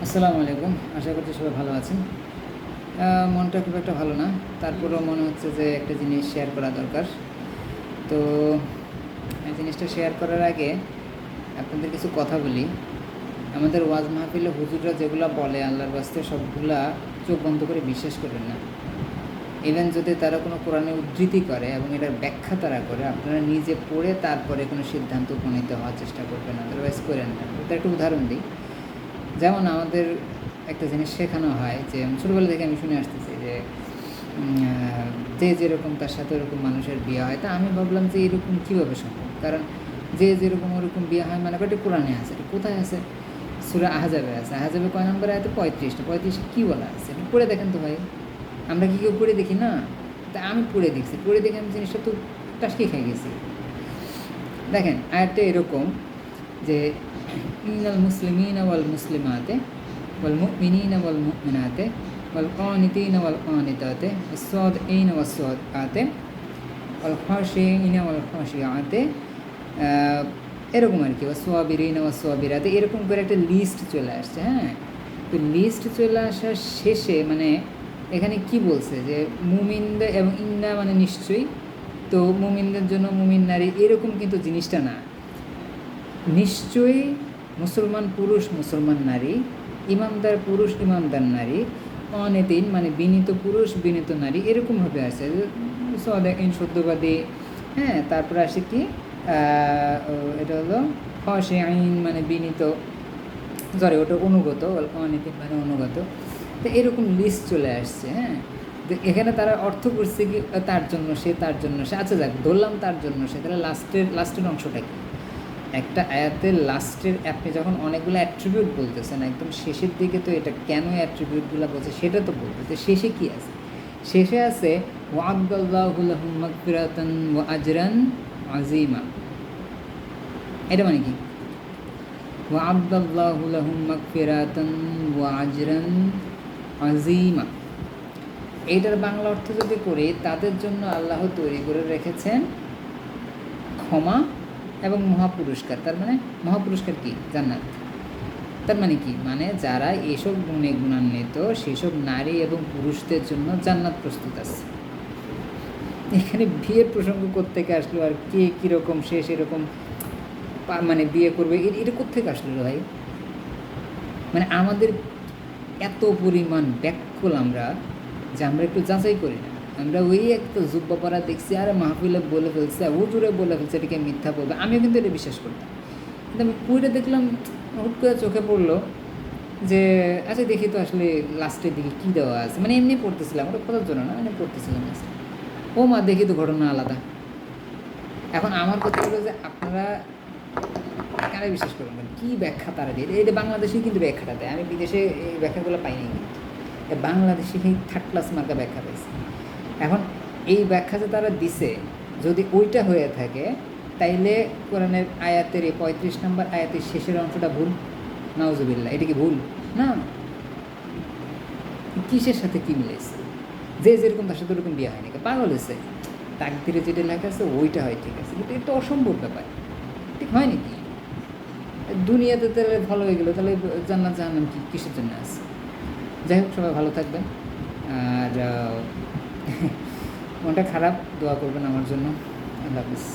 আসসালামু আলাইকুম। আশা করছি সবাই ভালো আছেন। মনটা খুব একটা ভালো না, তারপরেও মনে হচ্ছে যে একটা জিনিস শেয়ার করা দরকার। তো এই জিনিসটা শেয়ার করার আগে আপনাদের কিছু কথা বলি। আমাদের ওয়াজ মাহফিলে হুজুররা যেগুলো বলে আল্লাহর বাস্তে সবগুলা চোখ বন্ধ করে বিশ্বাস করেন না। ইভেন যদি তারা কোনো কোরআনে উদ্ধৃতি করে এবং এটার ব্যাখ্যা তারা করে, আপনারা নিজে পড়ে তারপরে কোনো সিদ্ধান্ত উপনীত হওয়ার চেষ্টা করবেন, আদারওয়াইজ করেন না। এটা একটা উদাহরণ দিই। যেমন আমাদের একটা জিনিস শেখানো হয় যে ছোটোবেলা থেকে আমি শুনে আসতেছি যে যে যেরকম তার সাথে ওরকম মানুষের বিয়ে হয়। তা আমি ভাবলাম যে এরকম কীভাবে সম্ভব, কারণ যে যেরকম ওরকম বিয়ে হয় মানে এটা কোরআনে আছে, এটা কোথায় আছে? সূরা আহজাবে আছে। আহজাবে কয় নম্বরে আছে? 35 কী বলা আছে? এটা পড়ে দেখেন তো ভাই। আমরা কি কেউ পড়ে দেখি না? তা আমি পড়ে দেখছি, পড়ে দেখে আমি জিনিসটা তো টাসকে খেয়ে গেছি। দেখেন আয়াতটা এরকম যে ইন্নাল মুসলিমিনা ওয়াল মুসলিমাতে ওয়াল মুমিনিনা ওয়াল মুমিনাতে ওয়াল কানিতিনা ওয়াল কানিতাতে ওয়াস-সাদিকিনা ওয়াস-সাদিকাতে ওয়াল খাশিঈনা ওয়াল খাশিআতে, এরকম আর কি, ওয়াস-সাবিরিনা ওয়াস-সাবিরাতে, এরকম করে একটা লিস্ট চলে আসছে। হ্যাঁ, তো লিস্ট চলে আসার শেষে মানে এখানে কি বলছে যে মুমিনদের এবং ইন্না মানে নিশ্চয়ই, তো মুমিনদের জন্য মুমিন নারী এরকম কিন্তু জিনিসটা না। নিশ্চয়ই মুসলমান পুরুষ মুসলমান নারী, ইমানদার পুরুষ ইমানদার নারী, অনেতিন মানে বিনীত পুরুষ বিনীত নারী, এরকমভাবে আছে। সদাকিন সত্যবাদী। হ্যাঁ, তারপরে আসে কি এটা হলো খাশিঈন মানে বিনীত, সরি ওটা অনুগত, অনেতিন মানে অনুগত। তো এরকম লিস্ট চলে আসছে। হ্যাঁ, তো এখানে তারা অর্থ করছে কি তার জন্য সে, তার জন্য সে, আচ্ছা যাক ধরলাম তার জন্য সে, তাহলে লাস্টের অংশটা কি? একটা আয়াতের লাস্টের আপনি যখন অনেকগুলো অ্যাট্রিবিউট বলতেছেন, একদম শেষের দিকে তো এটা কেন অ্যাট্রিবিউটগুলো বলছে সেটা তো বলতে, তো শেষে কী আছে? শেষে আছে ওয়া'আদাল্লাহু লাহুম মাগফিরাতান ওয়া আজরান আযীমা। এটা মানে কি? ওয়া'আদাল্লাহু লাহুম মাগফিরাতান ওয়া আজরান আযীমা, এইটার বাংলা অর্থ যদি করি, তাদের জন্য আল্লাহ তৈরি করে রেখেছেন ক্ষমা এবং মহাপুরস্কার। তার মানে মহাপুরস্কার কি? জান্নাত। তার মানে কি? মানে যারা এসব গুণে গুণান্বিত সেসব নারী এবং পুরুষদের জন্য জান্নাত প্রস্তুত আছে। এখানে বিয়ের প্রসঙ্গ কোত্থেকে আসলো, আর কে কীরকম সে সেরকম মানে বিয়ে করবে, এটা কোত্থেকে আসলো ভাই? মানে আমাদের এত পরিমাণ ব্যাকুল আমরা যে আমরা একটু যাচাই করি না। আমরা ওই একটা জুব্বা পরা দেখছি, আর মাহফিলে বলে ফেলছে, হুজুরে বলে ফেলছে, এটাকে মিথ্যা বলবে। আমিও কিন্তু এটা বিশ্বাস করতাম, কিন্তু আমি পড়ে দেখলাম, হুট করে চোখে পড়লো যে আচ্ছা দেখি তো আসলে লাস্টের দিকে কী দেওয়া আছে। মানে এমনি পড়তেছিলাম, ওটা খোঁজার জন্য না, এমনি পড়তেছিলাম লাস্টে। ও মা, দেখি তো ঘটনা আলাদা। এখন আমার কথা হলো যে আপনারা কারা বিশ্বাস করবেন, কী ব্যাখ্যা তারা দিয়ে? এটা বাংলাদেশেই কিন্তু ব্যাখ্যাটা দেয়, আমি বিদেশে এই ব্যাখ্যাগুলো পাইনি, কিন্তু বাংলাদেশে সেই থার্ড ক্লাস মার্কা ব্যাখ্যা পাইছি। এখন এই ব্যাখ্যা যে তারা দিছে, যদি ওইটা হয়ে থাকে তাইলে কোরআনের আয়াতের এই 35 নম্বর আয়াতের শেষের অংশটা ভুল। নাউজুবিল্লাহ, এটা কি ভুল না? কিসের সাথে কী মিলেছে? যে যেরকম তার সাথে ওরকম বিয়ে হয় নাকি? পাগল হয়েছে? তাকদিরে যেটা লেখা আছে ওইটা হয়, ঠিক আছে, কিন্তু এটা অসম্ভব ব্যাপার। ঠিক হয় নাকি? দুনিয়াতে তাহলে ভালো হয়ে গেলো, তাহলে জান্নাত জাহান্নাম কি কিসের জন্য আছে? যাই হোক, সবাই ভালো থাকবেন। আর মনটা খারাপ, দোয়া করবেন আমার জন্য। আল্লাহ হাফিজ।